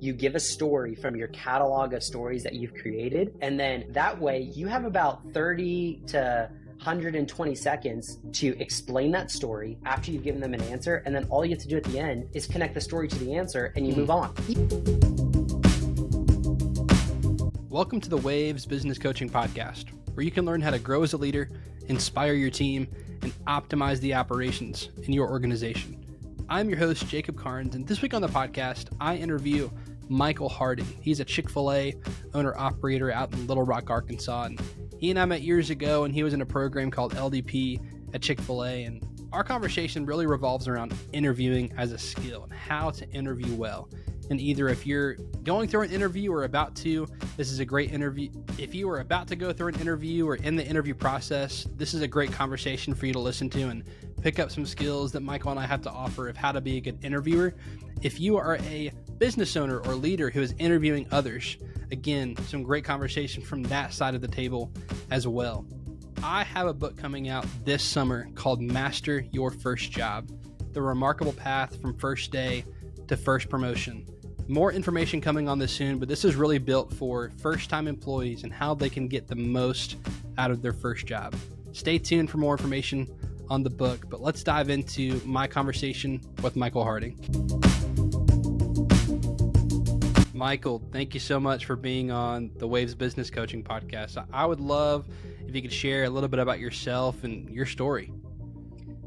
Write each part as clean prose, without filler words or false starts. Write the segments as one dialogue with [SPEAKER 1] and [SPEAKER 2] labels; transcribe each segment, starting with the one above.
[SPEAKER 1] you give a story from your catalog of stories that you've created. And then that way you have about 30 to 120 seconds to explain that story after you've given them an answer. And then all you have to do at the end is connect the story to the answer and you move on.
[SPEAKER 2] Welcome to the Waves Business Coaching Podcast, where you can learn how to grow as a leader, inspire your team, and optimize the operations in your organization. I'm your host, Jacob Carnes, and this week on the podcast, I interview Michel Harding. He's a Chick-fil-A owner-operator out in Little Rock, Arkansas. And he and I met years ago, and he was in a program called LDP at Chick-fil-A. And our conversation really revolves around interviewing as a skill and how to interview well. And either if you're going through an interview or about to, this is a great interview. If you are about to go through an interview or in the interview process, this is a great conversation for you to listen to and pick up some skills that Michel and I have to offer of how to be a good interviewer. If you are a business owner or leader who is interviewing others, again, some great conversation from that side of the table as well. I have a book coming out this summer called Master Your First Job, The Remarkable Path from First Day to First Promotion. More information coming on this soon, but this is really built for first-time employees and how they can get the most out of their first job. Stay tuned for more information on the book, but let's dive into my conversation with Michel Harding. Michel, thank you so much for being on the Waves Business Coaching Podcast. I would love if you could share a little bit about yourself and your story.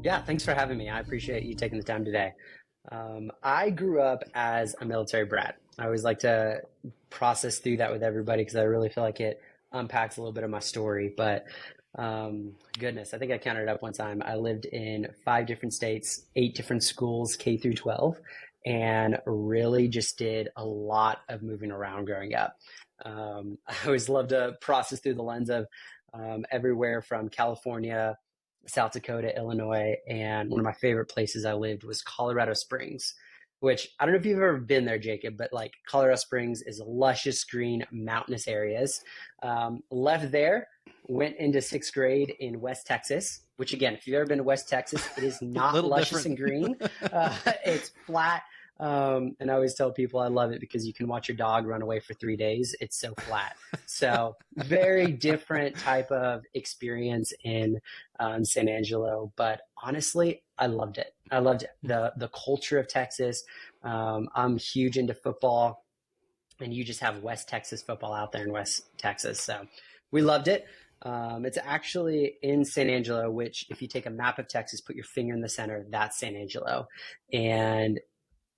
[SPEAKER 1] Yeah, thanks for having me. I appreciate you taking the time today. I grew up as a military brat. I always like to process through that with everybody because I really feel like it unpacks a little bit of my story. But goodness, I think I counted it up one time. I lived in 5 different states, 8 different schools, K through 12, and really just did a lot of moving around growing up. I always love to process through the lens of everywhere from California, South Dakota, Illinois, and one of my favorite places I lived was Colorado Springs, which I don't know if you've ever been there, Jacob, but like Colorado Springs is luscious green mountainous areas. Left there, went into 6th grade in West Texas, which again, if you've ever been to West Texas, it is not luscious and green. It's flat. And I always tell people I love it because you can watch your dog run away for 3 days. It's so flat. So very different type of experience in San Angelo. But honestly, I loved it. I loved the culture of Texas. I'm huge into football, and you just have West Texas football out there in West Texas. So we loved it. It's actually in San Angelo, which if you take a map of Texas, put your finger in the center, that's San Angelo. And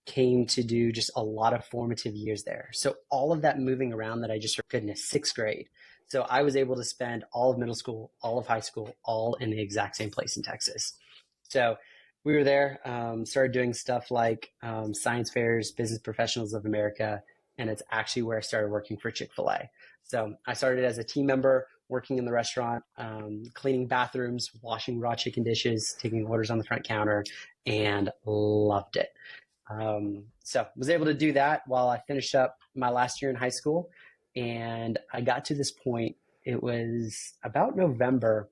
[SPEAKER 1] came to do just a lot of formative years there. So all of that moving around that I just, goodness, 6th grade. So I was able to spend all of middle school, all of high school, all in the exact same place in Texas. So we were there, started doing stuff like science fairs, Business Professionals of America, and it's actually where I started working for Chick-fil-A. So I started as a team member, working in the restaurant, cleaning bathrooms, washing raw chicken dishes, taking orders on the front counter, and loved it. So was able to do that while I finished up my last year in high school. And I got to this point, it was about November.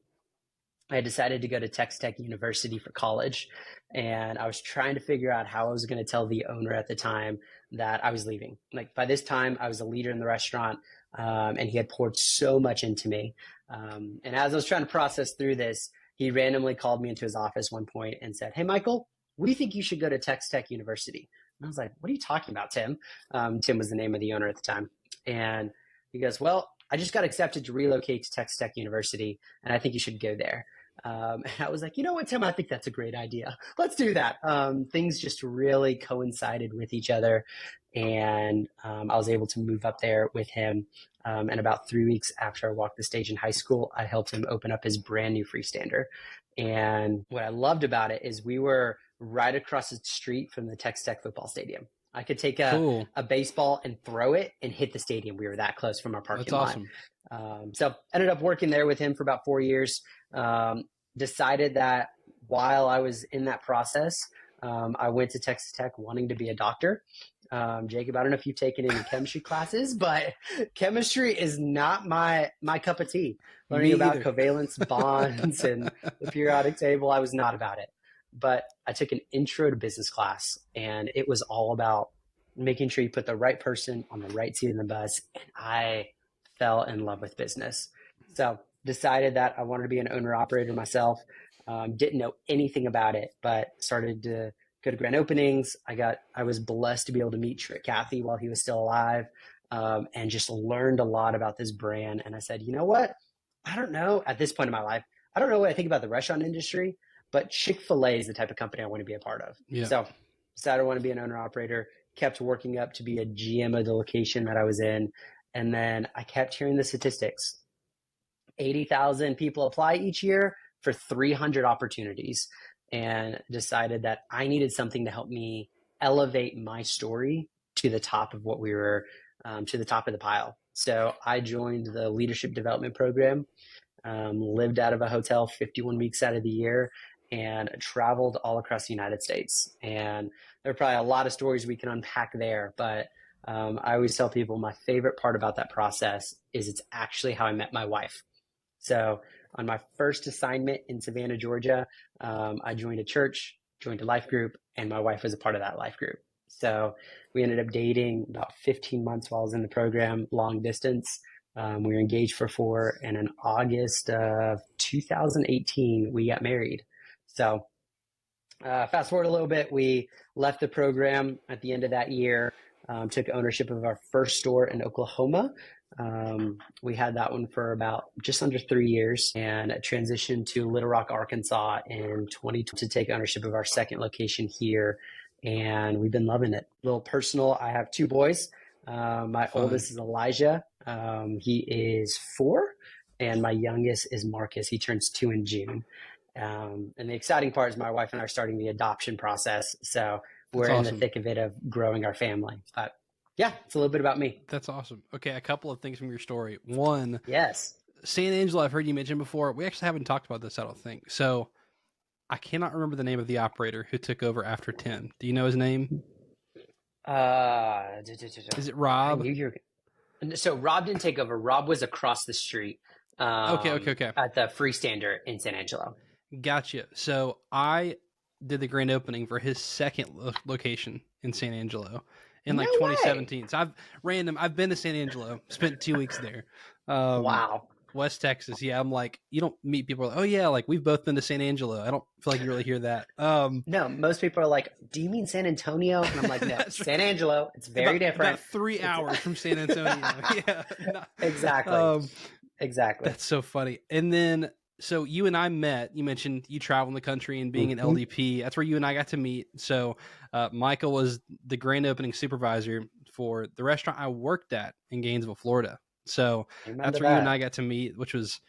[SPEAKER 1] I decided to go to Texas Tech University for college. And I was trying to figure out how I was going to tell the owner at the time that I was leaving. Like by this time I was a leader in the restaurant, and he had poured so much into me. And as I was trying to process through this, he randomly called me into his office one point and said, "Hey, Michel, what do you think you should go to Texas Tech University?" And I was like, "What are you talking about, Tim?" Tim was the name of the owner at the time. And he goes, "Well, I just got accepted to relocate to Texas Tech University, and I think you should go there." And I was like, "You know what, Tim, I think that's a great idea. Let's do that." Things just really coincided with each other. And I was able to move up there with him. And about 3 weeks after I walked the stage in high school, I helped him open up his brand new freestander. And what I loved about it is we were right across the street from the Texas Tech football stadium. I could take a baseball and throw it and hit the stadium. We were that close from our parking lot. That's awesome. So ended up working there with him for about 4 years. Decided that while I was in that process, I went to Texas Tech wanting to be a doctor. Jacob, I don't know if you've taken any chemistry classes, but chemistry is not my cup of tea. Learning about covalence bonds and the periodic table, I was not about it. But I took an intro to business class, and it was all about making sure you put the right person on the right seat in the bus. And I fell in love with business. So decided that I wanted to be an owner operator myself. Didn't know anything about it, but started to go to grand openings. I was blessed to be able to meet Trick Cathy while he was still alive, and just learned a lot about this brand. And I said, you know what? I don't know at this point in my life, I don't know what I think about the restaurant industry, but Chick-fil-A is the type of company I want to be a part of.
[SPEAKER 2] Yeah.
[SPEAKER 1] So decided I want to be an owner operator, kept working up to be a GM of the location that I was in. And then I kept hearing the statistics. 80,000 people apply each year for 300 opportunities, and decided that I needed something to help me elevate my story to the top of to the top of the pile. So I joined the leadership development program, lived out of a hotel 51 weeks out of the year, and traveled all across the United States. And there are probably a lot of stories we can unpack there, but I always tell people my favorite part about that process is it's actually how I met my wife. So on my first assignment in Savannah, Georgia, I joined a church, joined a life group, and my wife was a part of that life group. So we ended up dating about 15 months while I was in the program, long distance. We were engaged for 4, and in August of 2018, we got married. So fast forward a little bit, we left the program at the end of that year, took ownership of our first store in Oklahoma. We had that one for about just under 3 years, and transitioned to Little Rock, Arkansas in 2020 to take ownership of our second location here. And we've been loving it. A little personal, I have 2 boys. My oldest is Elijah. He is 4, and my youngest is Marcus. He turns 2 in June. And the exciting part is my wife and I are starting the adoption process. So we're in the thick of it of growing our family. But yeah, it's a little bit about me.
[SPEAKER 2] That's awesome. Okay, a couple of things from your story. One,
[SPEAKER 1] yes,
[SPEAKER 2] San Angelo, I've heard you mention before. We actually haven't talked about this, I don't think. So I cannot remember the name of the operator who took over after 10. Do you know his name? Is it Rob?
[SPEAKER 1] So Rob didn't take over. Rob was across the street.
[SPEAKER 2] Okay.
[SPEAKER 1] At the Freestander in San Angelo.
[SPEAKER 2] Gotcha. So I did the grand opening for his second location in San Angelo in like 2017. So I've been to San Angelo, spent 2 weeks there.
[SPEAKER 1] Wow.
[SPEAKER 2] West Texas. Yeah. I'm like, you don't meet people like, oh yeah, like we've both been to San Angelo. I don't feel like you really hear that.
[SPEAKER 1] No, most people are like, do you mean San Antonio? And I'm like, no, San Angelo. It's very different.
[SPEAKER 2] About 3 hours from San Antonio. Yeah.
[SPEAKER 1] Exactly. Exactly.
[SPEAKER 2] That's so funny. And then, so you and I met, you mentioned you traveling the country and being an LDP. That's where you and I got to meet. So Michael was the grand opening supervisor for the restaurant I worked at in Gainesville, Florida. So that's where you and I got to meet, which was,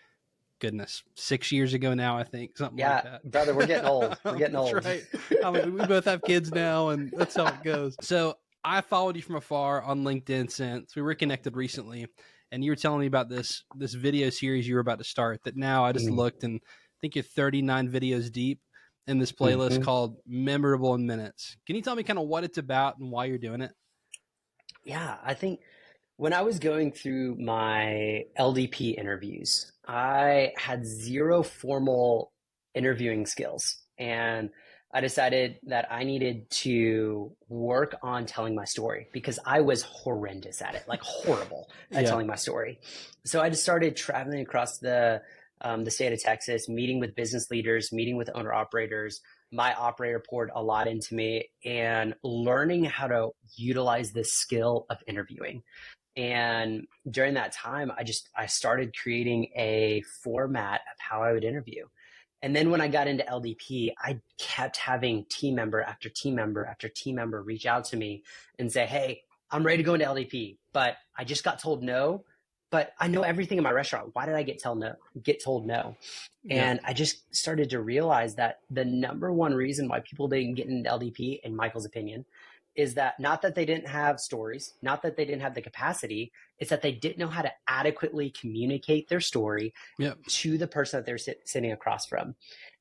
[SPEAKER 2] goodness, 6 years ago now, I think, something like that.
[SPEAKER 1] Brother, we're getting old. We're getting old.
[SPEAKER 2] That's right. I mean, we both have kids now, and that's how it goes. So I followed you from afar on LinkedIn since we were connected recently, and you were telling me about this video series you were about to start that now I just looked, and I think you're 39 videos deep in this playlist called Memorable in Minutes. Can you tell me kind of what it's about and why you're doing it?
[SPEAKER 1] Yeah, I think when I was going through my LDP interviews, I had 0 formal interviewing skills, and I decided that I needed to work on telling my story because I was horrendous at it, like horrible at telling my story. So I just started traveling across the state of Texas, meeting with business leaders, meeting with owner operators. My operator poured a lot into me, and learning how to utilize this skill of interviewing. And during that time, I started creating a format of how I would interview. And then when I got into LDP, I kept having team member after team member after team member reach out to me and say, hey, I'm ready to go into LDP, but I just got told no, but I know everything in my restaurant. Why did I get told no? Yeah. And I just started to realize that the number one reason why people didn't get into LDP, in Michael's opinion, is that not that they didn't have stories, not that they didn't have the capacity, it's that they didn't know how to adequately communicate their story to the person that they're sitting across from.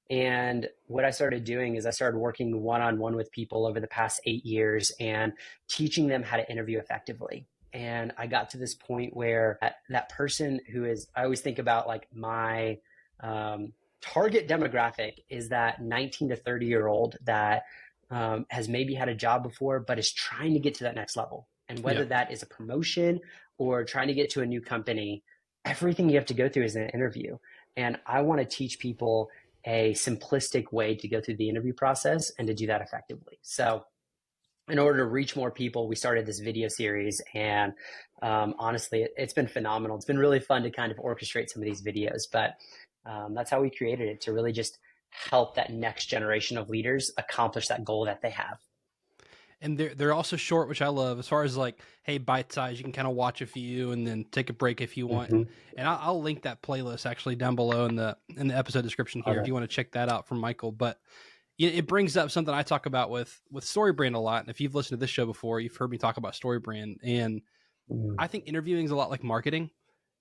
[SPEAKER 1] And what I started doing is I started working one-on-one with people over the past 8 years and teaching them how to interview effectively. And I got to this point where that person who is, I always think about like my target demographic is that 19 to 30-year-old that has maybe had a job before, but is trying to get to that next level. And whether
[SPEAKER 2] Yeah.
[SPEAKER 1] that is a promotion or trying to get to a new company, everything you have to go through is an interview. And I want to teach people a simplistic way to go through the interview process and to do that effectively. So in order to reach more people, we started this video series, and honestly, it's been phenomenal. It's been really fun to kind of orchestrate some of these videos, but that's how we created it, to really just help that next generation of leaders accomplish that goal that they have.
[SPEAKER 2] And they're also short, which I love. As far as like, hey, bite size, you can kind of watch a few and then take a break if you want.
[SPEAKER 1] Mm-hmm.
[SPEAKER 2] And I'll link that playlist actually down below in the episode description here
[SPEAKER 1] Love
[SPEAKER 2] if you
[SPEAKER 1] it.
[SPEAKER 2] want to check that out from Michael. But it brings up something I talk about with StoryBrand a lot. And if you've listened to this show before, you've heard me talk about StoryBrand. And I think interviewing is a lot like marketing,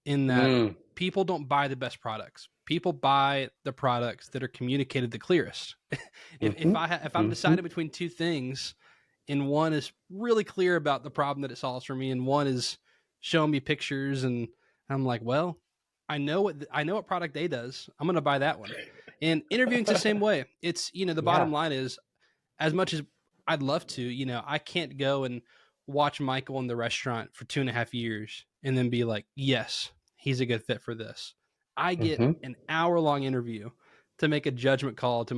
[SPEAKER 2] in that people don't buy the best products. People buy the products that are communicated the clearest. If I'm deciding between two things, and one is really clear about the problem that it solves for me, and one is showing me pictures, and I'm like, well, I know what product A does. I'm going to buy that one. And interviewing's the same way. It's, the bottom line is, as much as I'd love to, I can't go and watch Michael in the restaurant for 2.5 years and then be like, yes, he's a good fit for this. I get an hour-long interview to make a judgment call to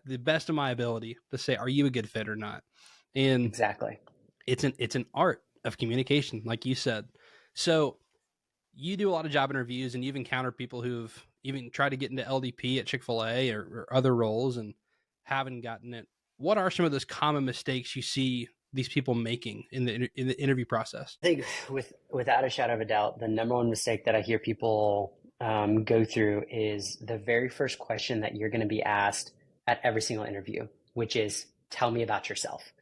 [SPEAKER 2] the best of my ability to say, are you a good fit or not? And
[SPEAKER 1] Exactly.
[SPEAKER 2] it's an art of communication, like you said. So you do a lot of job interviews, and you've encountered people who've even tried to get into LDP at Chick-fil-A or other roles and haven't gotten it. What are some of those common mistakes you see these people making in the interview process?
[SPEAKER 1] I think without a shadow of a doubt, the number one mistake that I hear people go through is the very first question that you're going to be asked at every single interview, which is, tell me about yourself.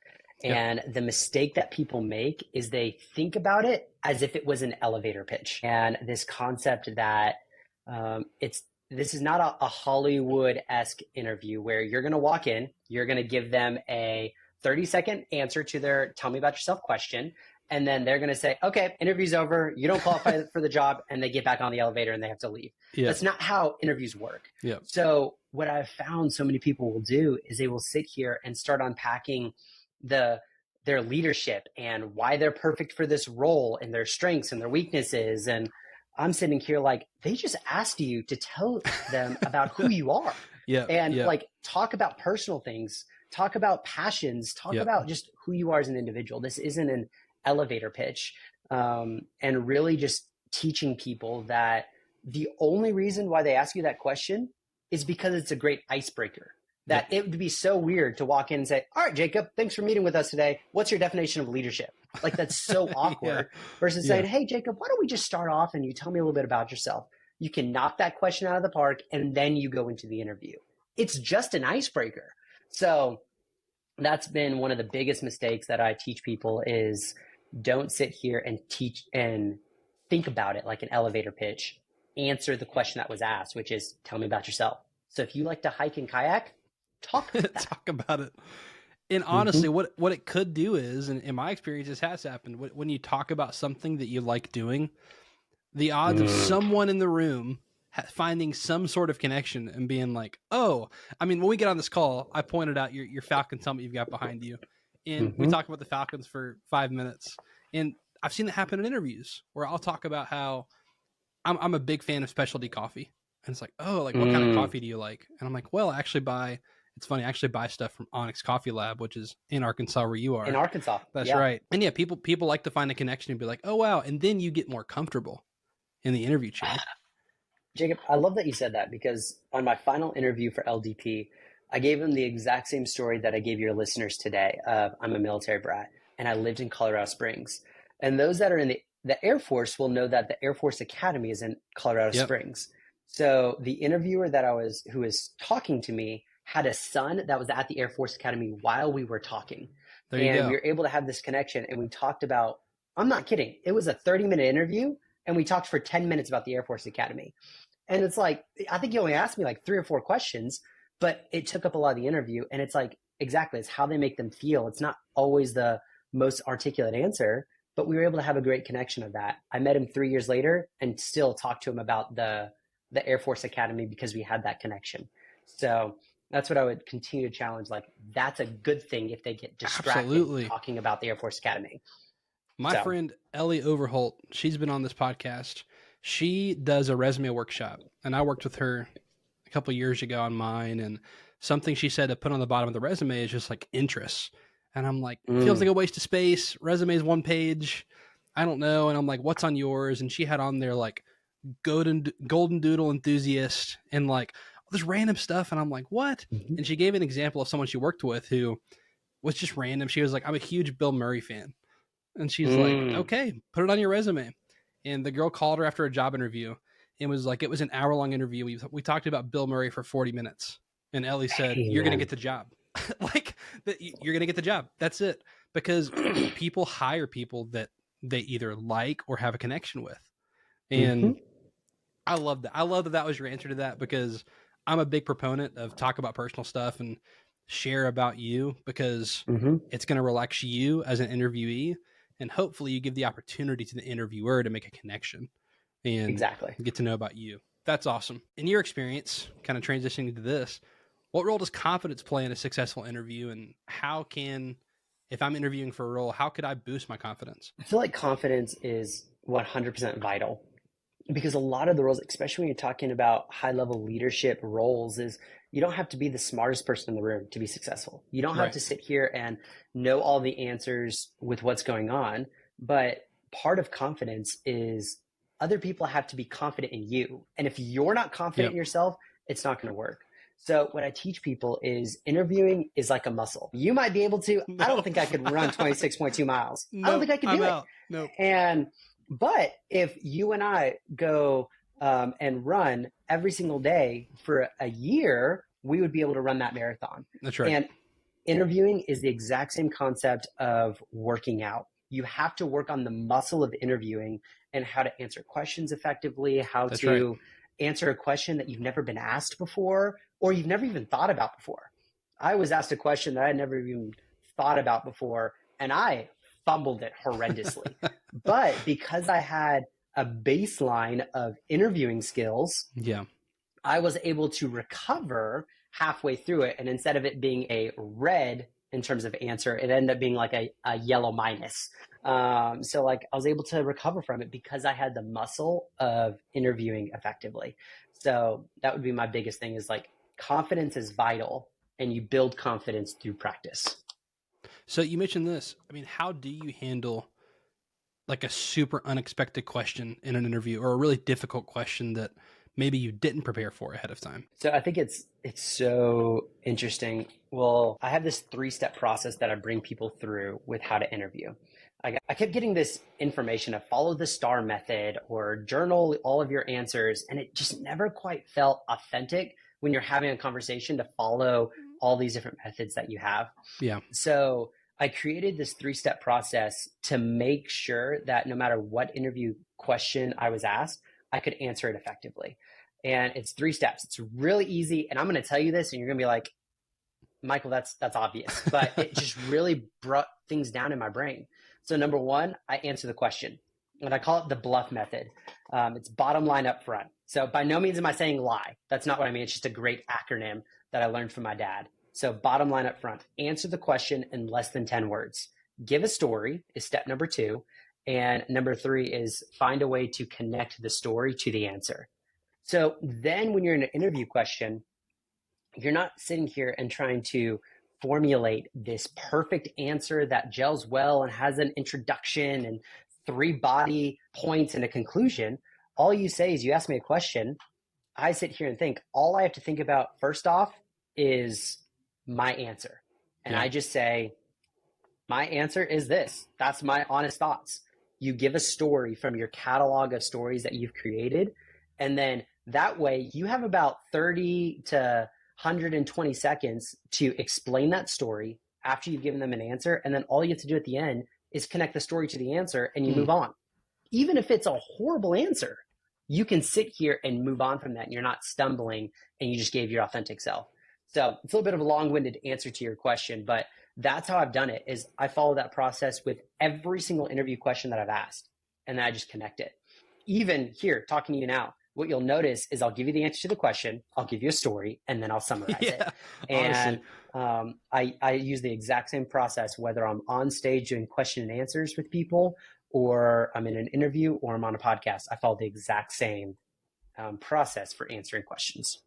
[SPEAKER 1] And the mistake that people make is they think about it as if it was an elevator pitch. And this concept that this is not a Hollywood-esque interview where you're going to walk in, you're going to give them a 30-second answer to their tell me about yourself question. And then they're going to say, okay, interview's over. You don't qualify for the job. And they get back on the elevator and they have to leave. Yeah. That's not how interviews work.
[SPEAKER 2] Yeah.
[SPEAKER 1] So what I've found so many people will do is they will sit here and start unpacking their leadership and why they're perfect for this role and their strengths and their weaknesses. And I'm sitting here like, they just asked you to tell them about who you are. Like talk about personal things, talk about passions, talk about just who you are as an individual. This isn't an elevator pitch. And really just teaching people that the only reason why they ask you that question is because it's a great icebreaker. That it would be so weird to walk in and say, all right, Jacob, thanks for meeting with us today. What's your definition of leadership? Like, that's so awkward versus saying, hey, Jacob, why don't we just start off and you tell me a little bit about yourself? You can knock that question out of the park and then you go into the interview. It's just an icebreaker. So that's been one of the biggest mistakes that I teach people is don't sit here and teach and think about it like an elevator pitch. Answer the question that was asked, which is tell me about yourself. So if you like to hike and kayak, talk about that.
[SPEAKER 2] Talk about it. And honestly, what it could do is, and in my experience, this has happened, when you talk about something that you like doing, the odds of someone in the room finding some sort of connection and being like, oh, I mean, when we get on this call, I pointed out your Falcons helmet you've got behind you. And we talk about the Falcons for 5 minutes. And I've seen that happen in interviews where I'll talk about how I'm a big fan of specialty coffee. And it's like, oh, like what kind of coffee do you like? And I'm like, well, it's funny, I actually buy stuff from Onyx Coffee Lab, which is in Arkansas where you are.
[SPEAKER 1] In Arkansas.
[SPEAKER 2] That's right. And people like to find a connection and be like, oh, wow. And then you get more comfortable in the interview chair.
[SPEAKER 1] Jacob, I love that you said that because on my final interview for LDP, I gave them the exact same story that I gave your listeners today. I'm a military brat and I lived in Colorado Springs. And those that are in the Air Force will know that the Air Force Academy is in Colorado Springs. So the interviewer who was talking to me had a son that was at the Air Force Academy while we were talking. We were able to have this connection and we talked about, I'm not kidding, it was a 30-minute interview and we talked for 10 minutes about the Air Force Academy. And it's like, I think you only asked me like 3 or 4 questions, but it took up a lot of the interview. And it's like, exactly, it's how they make them feel. It's not always the most articulate answer, but we were able to have a great connection of that. I met him 3 years later and still talked to him about the Air Force Academy because we had that connection. So That's what I would continue to challenge. Like, that's a good thing if they get distracted
[SPEAKER 2] Absolutely.
[SPEAKER 1] talking about the Air Force Academy.
[SPEAKER 2] My
[SPEAKER 1] So,
[SPEAKER 2] friend Ellie Overholt, she's been on this podcast. She does a resume workshop, and I worked with her a couple years ago on mine. And something she said to put on the bottom of the resume is just like interests. And I'm like, feels like a waste of space. Resume is one page. I don't know. And I'm like, what's on yours? And she had on there like golden doodle enthusiast and like all this random stuff. And I'm like, what?
[SPEAKER 1] mhm.
[SPEAKER 2] And she gave an example of someone she worked with who was just random. She was like, I'm a huge Bill Murray fan. And she's like,
[SPEAKER 1] Mm.
[SPEAKER 2] okay, put it on your resume. And the girl called her after a job interview and was like, it was an hour-long interview. We talked about Bill Murray for 40 minutes. And Ellie said,
[SPEAKER 1] Hey,
[SPEAKER 2] you're going to
[SPEAKER 1] man.
[SPEAKER 2] get the job. Like, you're going to get the job. That's it. Because people hire people that they either like or have a connection with. And
[SPEAKER 1] Mhm.
[SPEAKER 2] I love that. I love that that was your answer to that, because I'm a big proponent of talk about personal stuff and share about you, because
[SPEAKER 1] Mhm.
[SPEAKER 2] it's going to relax you as an interviewee. And hopefully you give the opportunity to the interviewer to make a connection and
[SPEAKER 1] Exactly.
[SPEAKER 2] get to know about you. That's awesome. In your experience, kind of transitioning to this, what role does confidence play in a successful interview? And how can, if I'm interviewing for a role, how could I boost my confidence?
[SPEAKER 1] I feel like confidence is 100% vital because a lot of the roles, especially when you're talking about high level leadership roles, is you don't have to be the smartest person in the room to be successful. You don't have
[SPEAKER 2] Right.
[SPEAKER 1] to sit here and know all the answers with what's going on. But part of confidence is other people have to be confident in you. And if you're not confident
[SPEAKER 2] Yep.
[SPEAKER 1] in yourself, it's not going to work. So what I teach people is interviewing is like a muscle. You might be able to, I don't
[SPEAKER 2] No.
[SPEAKER 1] think I could run 26.2 miles. I don't
[SPEAKER 2] Nope.
[SPEAKER 1] think I could
[SPEAKER 2] I'm
[SPEAKER 1] do it.
[SPEAKER 2] out. Nope.
[SPEAKER 1] And but if you and I go and run every single day for a year, we would be able to run that marathon.
[SPEAKER 2] That's right.
[SPEAKER 1] And interviewing is the exact same concept of working out. You have to work on the muscle of interviewing and how to answer questions effectively, how
[SPEAKER 2] That's right.
[SPEAKER 1] to answer a question that you've never been asked before or you've never even thought about before. I was asked a question that I never even thought about before, and I fumbled it horrendously. But because I had a baseline of interviewing skills,
[SPEAKER 2] Yeah.
[SPEAKER 1] I was able to recover halfway through it. And instead of it being a red in terms of answer, it ended up being like a yellow minus. So like I was able to recover from it because I had the muscle of interviewing effectively. So that would be my biggest thing is like confidence is vital and you build confidence through practice.
[SPEAKER 2] So you mentioned this. I mean, how do you handle like a super unexpected question in an interview, or a really difficult question that maybe you didn't prepare for ahead of time?
[SPEAKER 1] So I think it's so interesting. Well, I have this 3-step process that I bring people through with how to interview. I kept getting this information of follow the STAR method or journal all of your answers, and it just never quite felt authentic when you're having a conversation to follow all these different methods that you have.
[SPEAKER 2] Yeah.
[SPEAKER 1] So I created this 3-step process to make sure that no matter what interview question I was asked, I could answer it effectively. And it's 3 steps. It's really easy. And I'm going to tell you this and you're going to be like, Michael, that's obvious, but it just really brought things down in my brain. So number 1, I answer the question and I call it the bluff method. It's bottom line up front. So by no means am I saying lie. That's not what I mean. It's just a great acronym that I learned from my dad. So bottom line up front, answer the question in less than 10 words. Give a story is step number 2. And number 3 is find a way to connect the story to the answer. So then when you're in an interview question, you're not sitting here and trying to formulate this perfect answer that gels well and has an introduction and 3 body points and a conclusion. All you say is you ask me a question. I sit here and think all I have to think about first off is my answer. And
[SPEAKER 2] Yeah.
[SPEAKER 1] I just say, my answer is this. That's my honest thoughts. You give a story from your catalog of stories that you've created. And then that way you have about 30 to 120 seconds to explain that story after you've given them an answer. And then all you have to do at the end is connect the story to the answer and you move on. Even if it's a horrible answer, you can sit here and move on from that and you're not stumbling and you just gave your authentic self. So it's a little bit of a long-winded answer to your question, but that's how I've done it is I follow that process with every single interview question that I've asked and then I just connect it. Even here talking to you now, what you'll notice is I'll give you the answer to the question, I'll give you a story, and then I'll summarize it.
[SPEAKER 2] Yeah,
[SPEAKER 1] And
[SPEAKER 2] honestly.
[SPEAKER 1] I use the exact same process, whether I'm on stage doing question and answers with people, or I'm in an interview, or I'm on a podcast. I follow the exact same process for answering questions.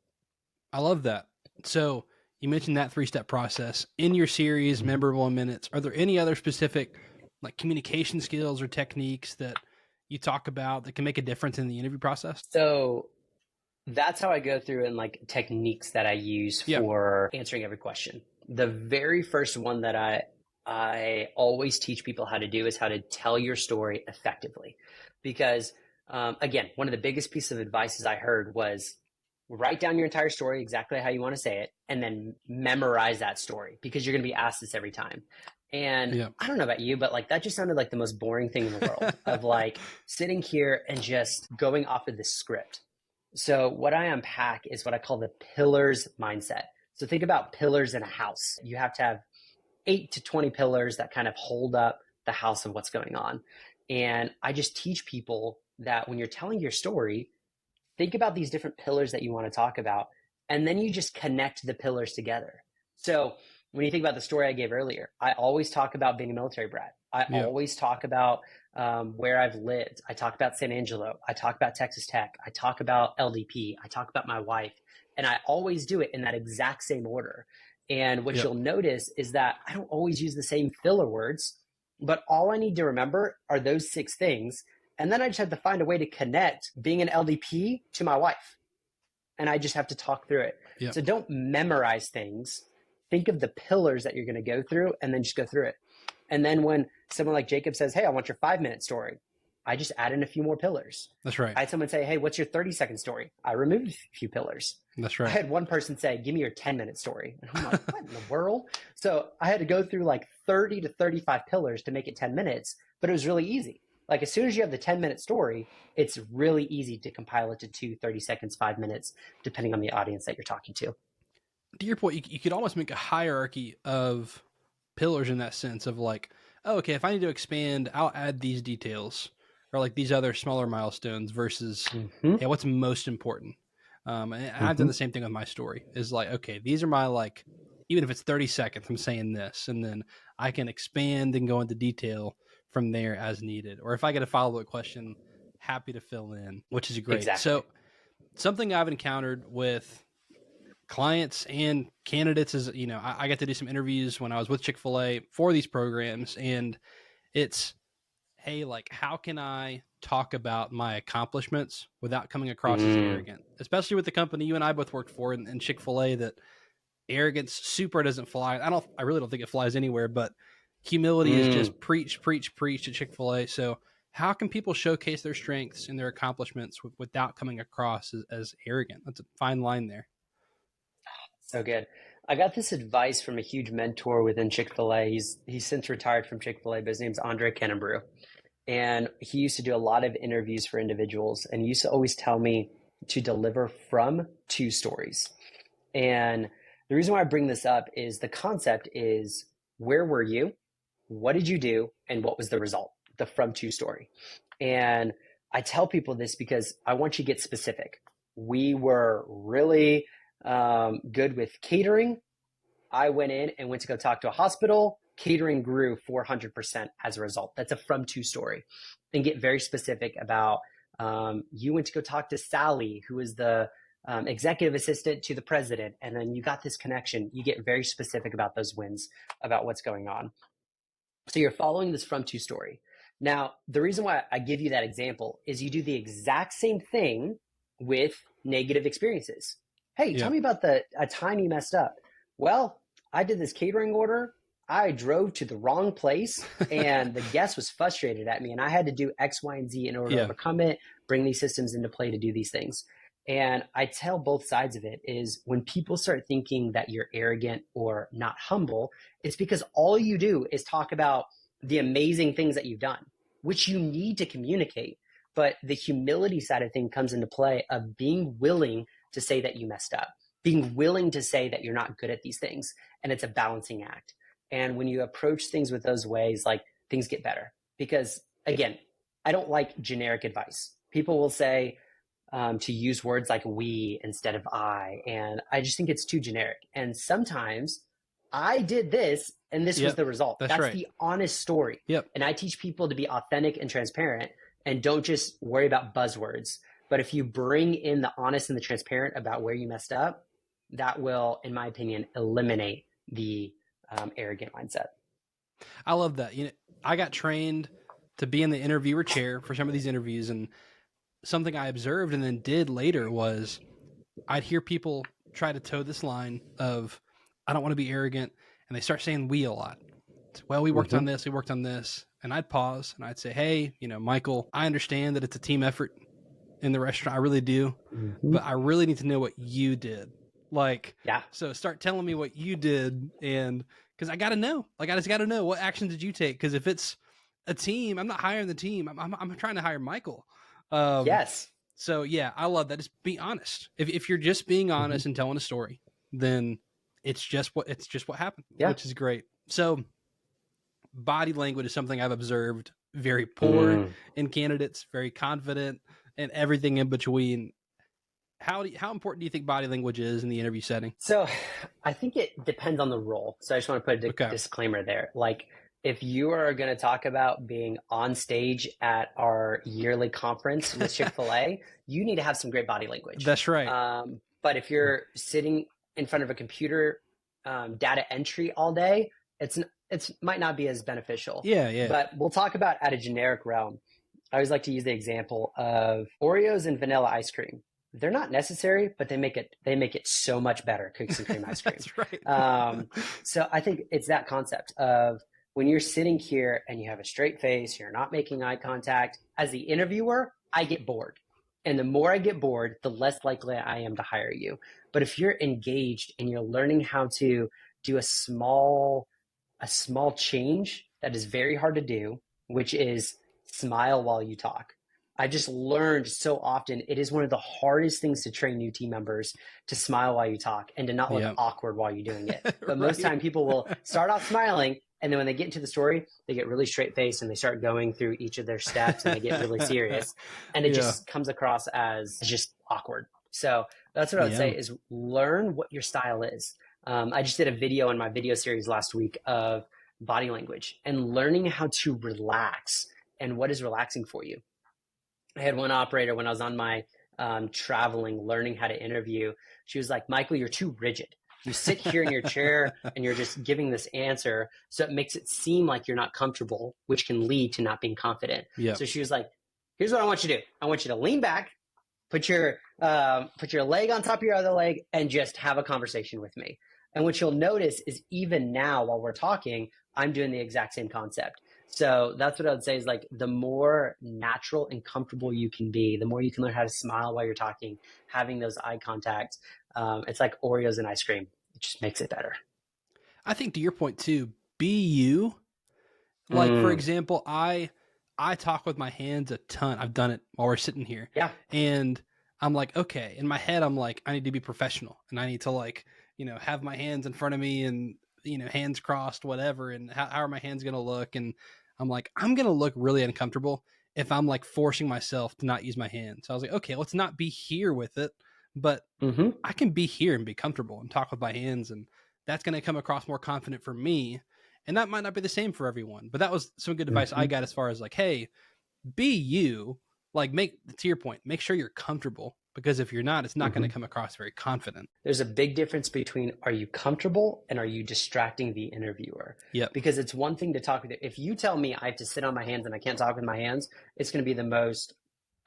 [SPEAKER 2] I love that. So you mentioned that 3-step process in your series,
[SPEAKER 1] Mhm.
[SPEAKER 2] Memorable Minutes. Are there any other specific like communication skills or techniques that you talk about that can make a difference in the interview process?
[SPEAKER 1] So that's how I go through and like techniques that I use
[SPEAKER 2] Yeah.
[SPEAKER 1] for answering every question. The very first one that I always teach people how to do is how to tell your story effectively. Because again, one of the biggest pieces of advice I heard was write down your entire story exactly how you want to say it, and then memorize that story because you're going to be asked this every time. And
[SPEAKER 2] Yeah.
[SPEAKER 1] I don't know about you, but like that just sounded like the most boring thing in the world of like sitting here and just going off of this script. So what I unpack is what I call the pillars mindset. So think about pillars in a house. You have to have 8 to 20 pillars that kind of hold up the house of what's going on. And I just teach people that when you're telling your story, think about these different pillars that you want to talk about, and then you just connect the pillars together. So when you think about the story I gave earlier, I always talk about being a military brat. I
[SPEAKER 2] Yeah.
[SPEAKER 1] always talk about where I've lived. I talk about San Angelo. I talk about Texas Tech. I talk about LDP. I talk about my wife. And I always do it in that exact same order. And what
[SPEAKER 2] Yeah.
[SPEAKER 1] you'll notice is that I don't always use the same filler words, but all I need to remember are those 6 things. And then I just have to find a way to connect being an LDP to my wife. And I just have to talk through it.
[SPEAKER 2] Yeah.
[SPEAKER 1] So don't memorize things. Think of the pillars that you're going to go through and then just go through it. And then when someone like Jacob says, hey, I want your 5-minute story, I just add in a few more pillars.
[SPEAKER 2] That's right.
[SPEAKER 1] I had someone say, hey, what's your 30-second story? I removed a few pillars.
[SPEAKER 2] That's
[SPEAKER 1] I
[SPEAKER 2] right.
[SPEAKER 1] had one person say, give me your 10-minute story. And I'm like, what in the world? So I had to go through like 30 to 35 pillars to make it 10 minutes, but it was really easy. Like as soon as you have the 10-minute story, it's really easy to compile it to 30 seconds, 5 minutes, depending on the audience that you're talking to.
[SPEAKER 2] To your point, you could almost make a hierarchy of pillars in that sense of like, oh, okay, if I need to expand, I'll add these details or like these other smaller milestones versus,
[SPEAKER 1] Mm-hmm.
[SPEAKER 2] hey, what's most important? And I've done
[SPEAKER 1] Mm-hmm.
[SPEAKER 2] the same thing with my story is like, okay, these are my like, even if it's 30 seconds, I'm saying this, and then I can expand and go into detail from there as needed. Or if I get a follow-up question, happy to fill in, which is great.
[SPEAKER 1] Exactly.
[SPEAKER 2] So something I've encountered with clients and candidates is, I got to do some interviews when I was with Chick-fil-A for these programs, and it's, hey, like, how can I talk about my accomplishments without coming across as
[SPEAKER 1] Mm,
[SPEAKER 2] arrogant, especially with the company you and I both worked for in Chick-fil-A, that arrogance super doesn't fly. I really don't think it flies anywhere, but humility is
[SPEAKER 1] mm.
[SPEAKER 2] just preach, preach, preach at Chick-fil-A. So how can people showcase their strengths and their accomplishments without coming across as arrogant? That's a fine line there.
[SPEAKER 1] So good. I got this advice from a huge mentor within Chick-fil-A. He's since retired from Chick-fil-A, but his name's Andre Kennebrew. And he used to do a lot of interviews for individuals, and he used to always tell me to deliver from 2 stories. And the reason why I bring this up is the concept is where were you? What did you do? And what was the result? The from to story. And I tell people this because I want you to get specific. We were really good with catering. I went in and went to go talk to a hospital. Catering grew 400% as a result. That's a from to story. And get very specific about you went to go talk to Sally, who is the executive assistant to the president, and then you got this connection. You get very specific about those wins, about what's going on. So you're following this from to story. Now, the reason why I give you that example is you do the exact same thing with negative experiences. Hey, tell
[SPEAKER 2] Yeah.
[SPEAKER 1] me about a time you messed up. Well, I did this catering order. I drove to the wrong place and the guest was frustrated at me, and I had to do X, Y, and Z in order to
[SPEAKER 2] Yeah.
[SPEAKER 1] overcome it, bring these systems into play to do these things. And I tell both sides of it is when people start thinking that you're arrogant or not humble, it's because all you do is talk about the amazing things that you've done, which you need to communicate. But the humility side of things comes into play of being willing to say that you messed up, being willing to say that you're not good at these things. And it's a balancing act. And when you approach things with those ways, like things get better. Because again, I don't like generic advice. People will say, to use words like we instead of I. And I just think it's too generic. And sometimes I did this and this was
[SPEAKER 2] Yep.
[SPEAKER 1] the result.
[SPEAKER 2] That's
[SPEAKER 1] That's
[SPEAKER 2] right.
[SPEAKER 1] the honest story.
[SPEAKER 2] Yep.
[SPEAKER 1] And I teach people to be authentic and transparent and don't just worry about buzzwords. But if you bring in the honest and the transparent about where you messed up, that will, in my opinion, eliminate the arrogant mindset.
[SPEAKER 2] I love that. I got trained to be in the interviewer chair for some of these interviews, and something I observed and then did later was I'd hear people try to toe this line of, I don't want to be arrogant. And they start saying we a lot. Well, we worked on this, we worked on this. And I'd pause and I'd say, hey, Michael, I understand that it's a team effort in the restaurant. I really do. But I really need to know what you did. So start telling me what you did. And because I got to know, I just got to know, what action did you take? Because if it's a team, I'm not hiring the team. I'm trying to hire Michael.
[SPEAKER 1] Yes.
[SPEAKER 2] So yeah, I love that. Just be honest. If you're just being honest and telling a story, then it's just what happened, which is great. So body language is something I've observed very poor in candidates, very confident, and everything in between. How important do you think body language is in the interview setting?
[SPEAKER 1] So I think it depends on the role. So I just want to put a disclaimer there. If you are going to talk about being on stage at our yearly conference with Chick-fil-A, you need to have some great body language.
[SPEAKER 2] That's right.
[SPEAKER 1] But if you're sitting in front of a computer, data entry all day, it might not be as beneficial.
[SPEAKER 2] Yeah.
[SPEAKER 1] But we'll talk about at a generic realm. I always like to use the example of Oreos and vanilla ice cream. They're not necessary, but they make it so much better, cookies and cream ice cream.
[SPEAKER 2] That's right.
[SPEAKER 1] So I think it's that concept of when you're sitting here and you have a straight face, you're not making eye contact. As the interviewer, I get bored. And the more I get bored, the less likely I am to hire you. But if you're engaged and you're learning how to do a small change that is very hard to do, which is smile while you talk. I just learned so often it is one of the hardest things to train new team members to smile while you talk and to not look awkward while you're doing it. But most time people will start off smiling, and then when they get into the story, they get really straight faced and they start going through each of their steps and they get really serious. And it just comes across as just awkward. So that's what I would say is learn what your style is. I just did a video in my video series last week of body language and learning how to relax and what is relaxing for you. I had one operator when I was on my traveling, learning how to interview. She was like, Michael, you're too rigid. You sit here in your chair and you're just giving this answer. So it makes it seem like you're not comfortable, which can lead to not being confident. So she was like, here's what I want you to do. I want you to lean back, put your leg on top of your other leg, and just have a conversation with me. And what you'll notice is even now while we're talking, I'm doing the exact same concept. So that's what I would say is the more natural and comfortable you can be, the more you can learn how to smile while you're talking, having those eye contacts. It's like Oreos and ice cream. It just makes it better.
[SPEAKER 2] I think to your point too, be you. For example, I talk with my hands a ton. I've done it while we're sitting here.
[SPEAKER 1] Yeah.
[SPEAKER 2] And I'm like, okay, in my head, I'm like, I need to be professional and I need to have my hands in front of me and, hands crossed, whatever. And how are my hands going to look? And I'm like, I'm going to look really uncomfortable if I'm forcing myself to not use my hands. So I was like, okay, let's not be here with it, but I can be here and be comfortable and talk with my hands. And that's going to come across more confident for me. And that might not be the same for everyone, but that was some good advice I got as far as hey, be you, to your point, make sure you're comfortable, because if you're not, it's not going to come across very confident.
[SPEAKER 1] There's a big difference between are you comfortable and are you distracting the interviewer?
[SPEAKER 2] Yep.
[SPEAKER 1] Because it's one thing to talk with you. If you tell me I have to sit on my hands and I can't talk with my hands, it's going to be the most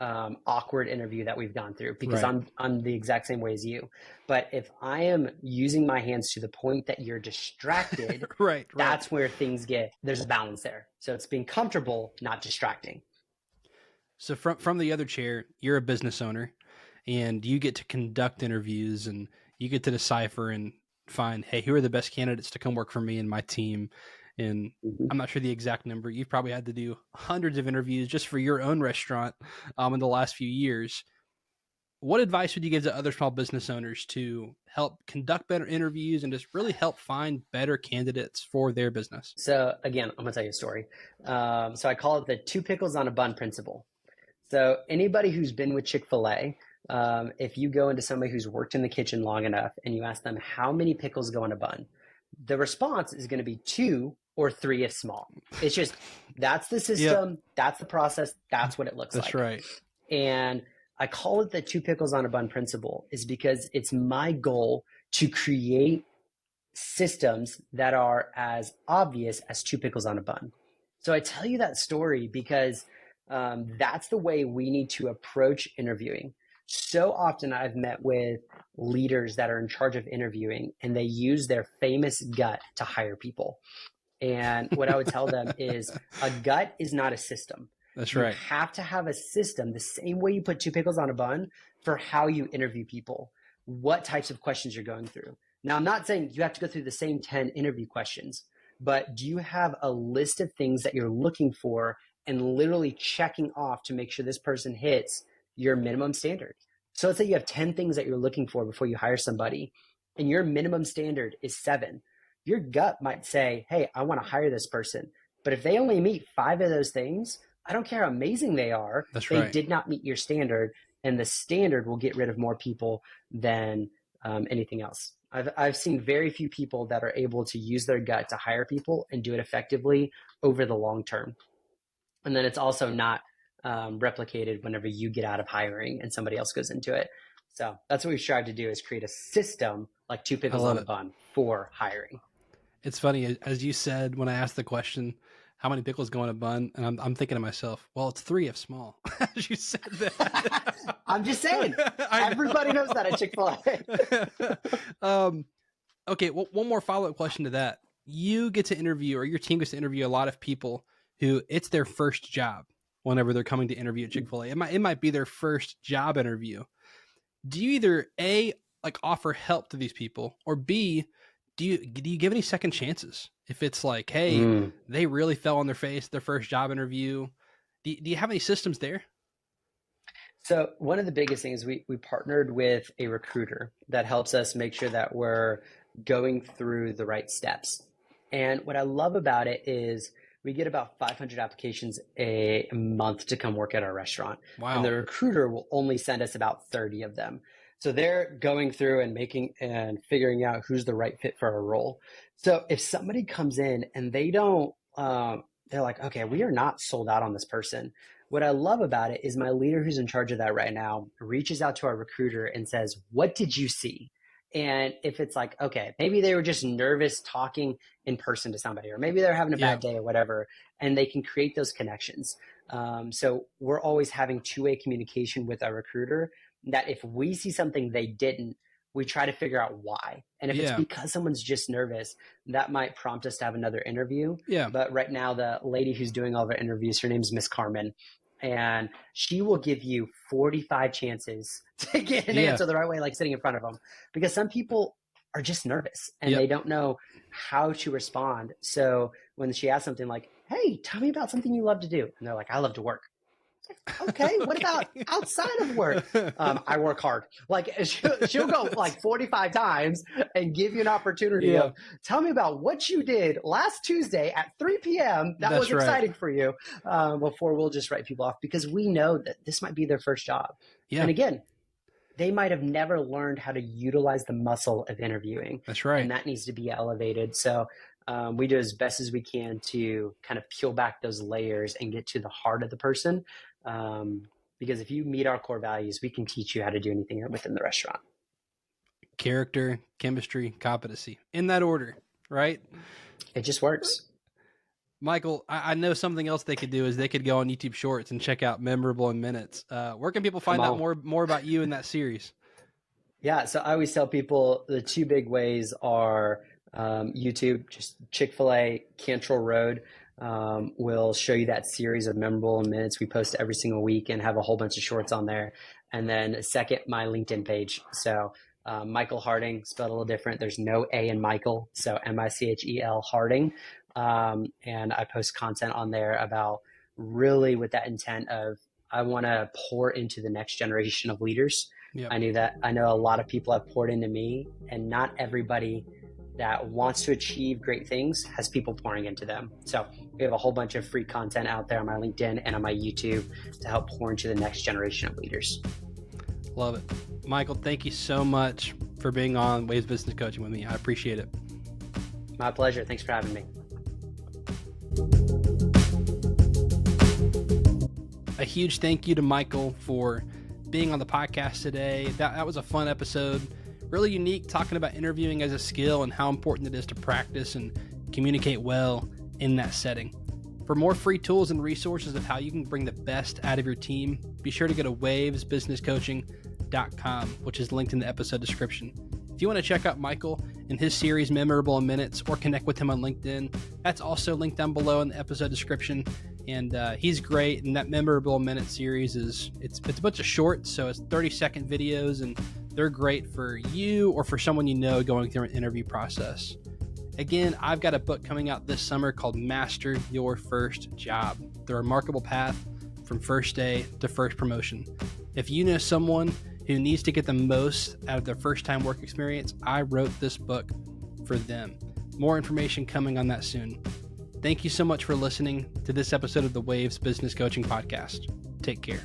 [SPEAKER 1] awkward interview that we've gone through, because I'm the exact same way as you. But if I am using my hands to the point that you're distracted, that's where there's a balance there. So it's being comfortable, not distracting.
[SPEAKER 2] So from the other chair, you're a business owner and you get to conduct interviews and you get to decipher and find, hey, who are the best candidates to come work for me and my team? And I'm not sure the exact number. You've probably had to do hundreds of interviews just for your own restaurant in the last few years. What advice would you give to other small business owners to help conduct better interviews and just really help find better candidates for their business?
[SPEAKER 1] So again, I'm going to tell you a story. So I call it the 2 pickles on a bun principle. So anybody who's been with Chick-fil-A If you go into somebody who's worked in the kitchen long enough and you ask them how many pickles go in a bun, the response is going to be 2 or 3 if small. It's just, that's the system, that's the process, that's what it looks like.
[SPEAKER 2] That's right.
[SPEAKER 1] And I call it the 2 pickles on a bun principle, is because it's my goal to create systems that are as obvious as 2 pickles on a bun. So I tell you that story because that's the way we need to approach interviewing. So often I've met with leaders that are in charge of interviewing and they use their famous gut to hire people. And what I would tell them is a gut is not a system.
[SPEAKER 2] That's right.
[SPEAKER 1] You have to have a system the same way you put 2 pickles on a bun for how you interview people, what types of questions you're going through. Now, I'm not saying you have to go through the same 10 interview questions, but do you have a list of things that you're looking for and literally checking off to make sure this person hits your minimum standard? So let's say you have 10 things that you're looking for before you hire somebody and your minimum standard is 7. Your gut might say, hey, I want to hire this person. But if they only meet 5 of those things, I don't care how amazing they are. They did not meet your standard, and the standard will get rid of more people than anything else. I've seen very few people that are able to use their gut to hire people and do it effectively over the long term. And then it's also not replicated whenever you get out of hiring and somebody else goes into it. So that's what we strive to do, is create a system like 2 pickles on a bun for hiring.
[SPEAKER 2] It's funny, as you said, when I asked the question, how many pickles go in a bun? And I'm thinking to myself, well, it's 3 if small. As you said that.
[SPEAKER 1] I'm just saying, everybody knows that at Chick-fil-A.
[SPEAKER 2] Okay, well, one more follow-up question to that. You get to interview, or your team gets to interview a lot of people who it's their first job whenever they're coming to interview at Chick-fil-A. It might be their first job interview. Do you either A, like offer help to these people, or B, do you give any second chances? If it's like, hey, they really fell on their face their first job interview, do you have any systems there?
[SPEAKER 1] So one of the biggest things, we partnered with a recruiter that helps us make sure that we're going through the right steps. And what I love about it is we get about 500 applications a month to come work at our restaurant.
[SPEAKER 2] Wow.
[SPEAKER 1] And the recruiter will only send us about 30 of them. So they're going through and figuring out who's the right fit for a role. So if somebody comes in and they don't, they're like, okay, we are not sold out on this person. What I love about it is my leader, who's in charge of that right now, reaches out to our recruiter and says, what did you see? And if it's like, okay, maybe they were just nervous talking in person to somebody, or maybe they're having a bad day or whatever, and they can create those connections. So we're always having 2-way communication with our recruiter, that if we see something they didn't, we try to figure out why. And if it's because someone's just nervous, that might prompt us to have another interview.
[SPEAKER 2] Yeah.
[SPEAKER 1] But right now, the lady who's doing all of our interviews, her name's Miss Carmen. And she will give you 45 chances to get an answer the right way, like sitting in front of them. Because some people are just nervous and they don't know how to respond. So when she asks something like, hey, tell me about something you love to do. And they're like, I love to work. Okay, what about outside of work? I work hard. Like she'll go like 45 times and give you an opportunity of, tell me about what you did last Tuesday at 3 p.m. That was exciting for you, before we'll just write people off, because we know that this might be their first job. Yeah. And again, they might have never learned how to utilize the muscle of interviewing.
[SPEAKER 2] That's right.
[SPEAKER 1] And that needs to be elevated. So we do as best as we can to kind of peel back those layers and get to the heart of the person. Because if you meet our core values, we can teach you how to do anything within the restaurant.
[SPEAKER 2] Character, chemistry, competency, in that order, right?
[SPEAKER 1] It just works.
[SPEAKER 2] Michael, I know something else they could do is they could go on YouTube Shorts and check out Memorable in Minutes. Where can people find out more about you in that series? Yeah,
[SPEAKER 1] so I always tell people the 2 big ways are YouTube, just Chick-fil-A, Cantrell Road. We'll show you that series of Memorable in Minutes we post every single week and have a whole bunch of shorts on there. And then second, my LinkedIn page. So Michel Harding, spelled a little different. There's no A in Michael, so Michel Harding. And I post content on there about really with that intent of, I want to pour into the next generation of leaders. Yep. I know a lot of people have poured into me, and not everybody that wants to achieve great things has people pouring into them. So we have a whole bunch of free content out there on my LinkedIn and on my YouTube to help pour into the next generation of leaders.
[SPEAKER 2] Love it. Michael, thank you so much for being on Waves Business Coaching with me. I appreciate it.
[SPEAKER 1] My pleasure. Thanks for having me.
[SPEAKER 2] A huge thank you to Michael for being on the podcast today. That was a fun episode. Really unique, talking about interviewing as a skill and how important it is to practice and communicate well in that setting. For more free tools and resources of how you can bring the best out of your team, be sure to go to wavesbusinesscoaching.com, which is linked in the episode description. If you want to check out Michael and his series Memorable Minutes or connect with him on LinkedIn, that's also linked down below in the episode description. And he's great. And that Memorable Minute series it's a bunch of shorts, so it's 30-second videos, and they're great for you or for someone you know going through an interview process. Again, I've got a book coming out this summer called Master Your First Job: The Remarkable Path from First Day to First Promotion. If you know someone who needs to get the most out of their first time work experience, I wrote this book for them. More information coming on that soon. Thank you so much for listening to this episode of the Waves Business Coaching Podcast. Take care.